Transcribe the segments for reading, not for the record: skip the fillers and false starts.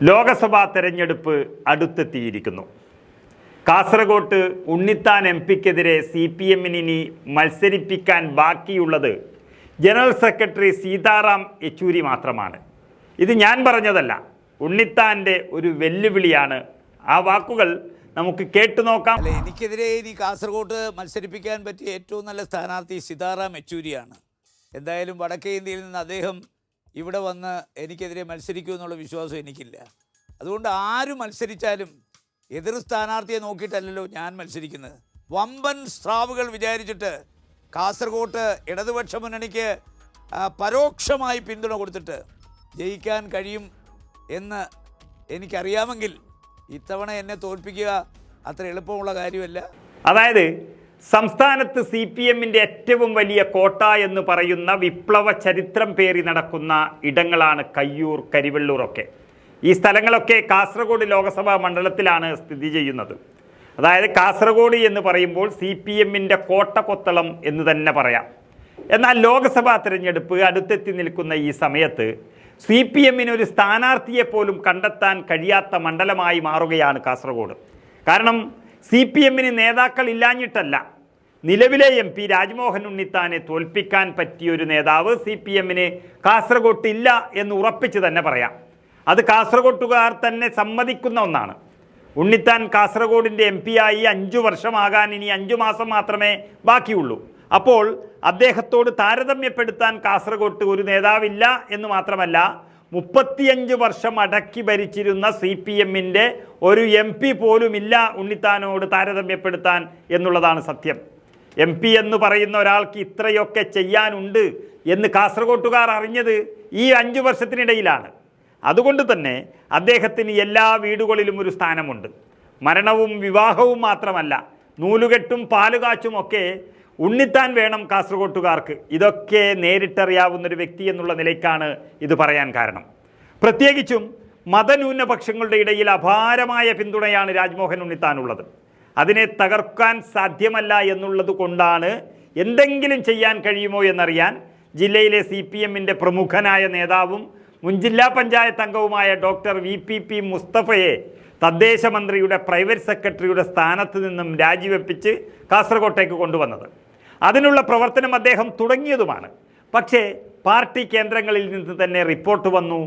ലോകസഭാ തെരഞ്ഞെടുപ്പ് അടുത്തെത്തിയിരിക്കുന്നു. കാസർഗോട്ട് ഉണ്ണിത്താൻ എംപിക്കെതിരെ CPM-ന് ഇനി മത്സരിപ്പിക്കാൻ ബാക്കിയുള്ളത് ജനറൽ സെക്രട്ടറി സീതാറാം യെച്ചൂരി മാത്രമാണ്. ഇത് ഞാൻ പറഞ്ഞതല്ല, ഉണ്ണിത്താൻ്റെ ഒരു വെല്ലുവിളിയാണ്. ആ വാക്കുകൾ നമുക്ക് കേട്ടു നോക്കാം. എനിക്കെതിരെ ഇനി കാസർഗോട്ട് മത്സരിപ്പിക്കാൻ പറ്റിയ ഏറ്റവും നല്ല സ്ഥാനാർത്ഥി സീതാറാം യെച്ചൂരിയാണ്. എന്തായാലും വടക്കേ ഇന്ത്യയിൽ നിന്ന് അദ്ദേഹം ഇവിടെ വന്ന് എനിക്കെതിരെ മത്സരിക്കുമെന്നുള്ള വിശ്വാസം എനിക്കില്ല. അതുകൊണ്ട് ആര് മത്സരിച്ചാലും എതിർ സ്ഥാനാർത്ഥിയെ നോക്കിയിട്ടല്ലല്ലോ ഞാൻ മത്സരിക്കുന്നത്. വമ്പൻ സ്രാവുകൾ വിചാരിച്ചിട്ട് കാസർഗോട്ട് ഇടതുപക്ഷ മുന്നണിക്ക് പരോക്ഷമായി പിന്തുണ കൊടുത്തിട്ട് ജയിക്കാൻ കഴിയും എന്ന് എനിക്കറിയാമെങ്കിൽ ഇത്തവണ എന്നെ തോൽപ്പിക്കുക അത്ര എളുപ്പമുള്ള കാര്യമല്ല. അതായത് സംസ്ഥാനത്ത് CPM-ന്റെ ഏറ്റവും വലിയ കോട്ട എന്ന് പറയുന്ന വിപ്ലവ ചരിത്രം പേറി നടക്കുന്ന ഇടങ്ങളാണ് കയ്യൂർ, കരിവെള്ളൂർ ഒക്കെ. ഈ സ്ഥലങ്ങളൊക്കെ കാസർഗോഡ് ലോകസഭാ മണ്ഡലത്തിലാണ് സ്ഥിതി ചെയ്യുന്നത്. അതായത് കാസർഗോഡ് എന്ന് പറയുമ്പോൾ CPM-ന്റെ കോട്ടകൊത്തളം എന്ന് തന്നെ പറയാം. എന്നാൽ ലോകസഭാ തിരഞ്ഞെടുപ്പ് അടുത്തെത്തി നിൽക്കുന്ന ഈ സമയത്ത് CPM-ന് ഒരു സ്ഥാനാർത്ഥിയെ പോലും കണ്ടെത്താൻ കഴിയാത്ത മണ്ഡലമായി മാറുകയാണ് കാസർഗോഡ്. കാരണം CPM-ന് നേതാക്കൾ ഇല്ലാഞ്ഞിട്ടല്ല, നിലവിലെ MP രാജ്മോഹൻ ഉണ്ണിത്താനെ തോൽപ്പിക്കാൻ പറ്റിയൊരു നേതാവ് CPM-ന് കാസർഗോട്ട് ഇല്ല എന്ന് ഉറപ്പിച്ച് തന്നെ പറയാം. അത് കാസർഗോട്ടുകാർ തന്നെ സമ്മതിക്കുന്ന ഒന്നാണ്. ഉണ്ണിത്താൻ കാസർഗോഡിൻ്റെ MP ആയി 5 വർഷമാകാൻ ഇനി 5 മാസം മാത്രമേ ബാക്കിയുള്ളൂ. അപ്പോൾ അദ്ദേഹത്തോട് താരതമ്യപ്പെടുത്താൻ കാസർഗോട്ട് ഒരു നേതാവില്ല എന്ന് മാത്രമല്ല, 35 വർഷം അടക്കി ഭരിച്ചിരുന്ന CPM-ന്റെ ഒരു MP പോലുമില്ല ഉണ്ണിത്താനോട് താരതമ്യപ്പെടുത്താൻ എന്നുള്ളതാണ് സത്യം. MP എന്ന് പറയുന്ന ഒരാൾക്ക് ഇത്രയൊക്കെ ചെയ്യാനുണ്ട് എന്ന് കാസർഗോട്ടുകാർ അറിഞ്ഞത് ഈ 5 വർഷത്തിനിടയിലാണ്. അതുകൊണ്ട് തന്നെ അദ്ദേഹത്തിന് എല്ലാ വീടുകളിലും ഒരു സ്ഥാനമുണ്ട്. മരണവും വിവാഹവും മാത്രമല്ല, നൂലുകെട്ടും പാലുകാച്ചും ഒക്കെ ഉണ്ണിത്താൻ വേണം കാസർഗോട്ടുകാർക്ക്. ഇതൊക്കെ നേരിട്ടറിയാവുന്നൊരു വ്യക്തി എന്നുള്ള നിലയ്ക്കാണ് ഇത് പറയാൻ കാരണം. പ്രത്യേകിച്ചും മതന്യൂനപക്ഷങ്ങളുടെ ഇടയിൽ അപാരമായ പിന്തുണയാണ് രാജ്മോഹൻ ഉണ്ണിത്താനുള്ളത്. അതിനെ തകർക്കാൻ സാധ്യമല്ല എന്നുള്ളത് കൊണ്ടാണ് എന്തെങ്കിലും ചെയ്യാൻ കഴിയുമോ എന്നറിയാൻ ജില്ലയിലെ CPM-ന്റെ പ്രമുഖനായ നേതാവും മുൻ ജില്ലാ പഞ്ചായത്ത് അംഗവുമായ ഡോക്ടർ VPP മുസ്തഫയെ തദ്ദേശ മന്ത്രിയുടെ പ്രൈവറ്റ് സെക്രട്ടറിയുടെ സ്ഥാനത്ത് നിന്നും രാജിവെപ്പിച്ച് കാസർഗോട്ടേക്ക് കൊണ്ടുവന്നത്. അതിനുള്ള പ്രവർത്തനം അദ്ദേഹം തുടങ്ങിയതുമാണ്. പക്ഷേ പാർട്ടി കേന്ദ്രങ്ങളിൽ നിന്ന് തന്നെ റിപ്പോർട്ട് വന്നു,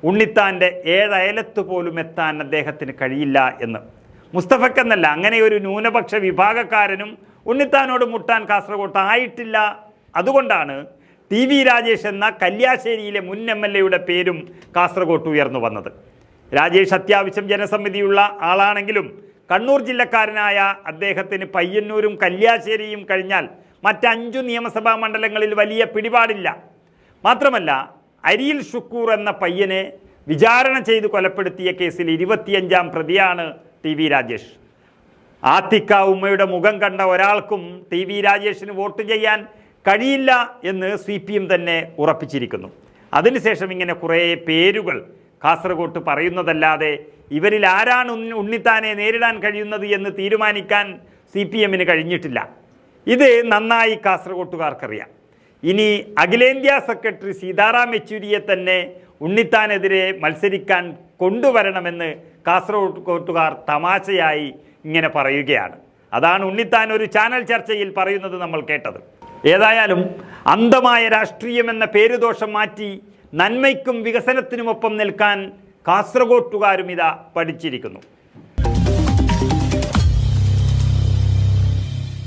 ഉണ്ണിത്താൻ്റെ 7 അയലത്ത് പോലും എത്താൻ അദ്ദേഹത്തിന് കഴിയില്ല എന്ന്. മുസ്തഫക്കെന്നല്ല, അങ്ങനെ ഒരു ന്യൂനപക്ഷ വിഭാഗക്കാരനും ഉണ്ണിത്താനോട് മുട്ടാൻ കാസർഗോട്ട് ആയിട്ടില്ല. അതുകൊണ്ടാണ് TV രാജേഷ് എന്ന കല്യാശ്ശേരിയിലെ മുൻ MLA-യുടെ പേരും കാസർഗോട്ട് ഉയർന്നു വന്നത്. രാജേഷ് അത്യാവശ്യം ജനസമിതിയുള്ള ആളാണെങ്കിലും കണ്ണൂർ ജില്ലക്കാരനായ അദ്ദേഹത്തിന് പയ്യന്നൂരും കല്യാശ്ശേരിയും കഴിഞ്ഞാൽ മറ്റ് 5 നിയമസഭാ മണ്ഡലങ്ങളിൽ വലിയ പിടിപാടില്ല. മാത്രമല്ല, അരിയിൽ ഷുക്കൂർ എന്ന പയ്യനെ വിചാരണ ചെയ്ത് കൊലപ്പെടുത്തിയ കേസിൽ 25ാം പ്രതിയാണ് TV രാജേഷ്. ആത്തിക്ക ഉമ്മയുടെ മുഖം കണ്ട ഒരാൾക്കും TV രാജേഷിന് വോട്ട് ചെയ്യാൻ കഴിയില്ല എന്ന് CPM തന്നെ ഉറപ്പിച്ചിരിക്കുന്നു. അതിനുശേഷം ഇങ്ങനെ കുറേ പേരുകൾ കാസർഗോട്ട് പറയുന്നതല്ലാതെ ഇവരിൽ ആരാണ് ഉണ്ണിത്താനെ നേരിടാൻ കഴിയുന്നത് എന്ന് തീരുമാനിക്കാൻ CPM-ന് കഴിഞ്ഞിട്ടില്ല. ഇത് നന്നായി കാസർഗോട്ടുകാർക്കറിയാം. ഇനി അഖിലേന്ത്യാ സെക്രട്ടറി സീതാറാം യെച്ചൂരിയെ തന്നെ ഉണ്ണിത്താനെതിരെ മത്സരിക്കാൻ കൊണ്ടുവരണമെന്ന് കാസർഗോട്ടുകാർ തമാശയായി ഇങ്ങനെ പറയുകയാണ്. അതാണ് ഉണ്ണിത്താൻ ഒരു ചാനൽ ചർച്ചയിൽ പറയുന്നത് നമ്മൾ കേട്ടത്. ഏതായാലും അന്ധമായ രാഷ്ട്രീയമെന്ന പേരുദോഷം മാറ്റി നന്മയ്ക്കും വികസനത്തിനുമൊപ്പം നിൽക്കാൻ കാസർഗോട്ടുകാരും ഇതാ പഠിച്ചിരിക്കുന്നു.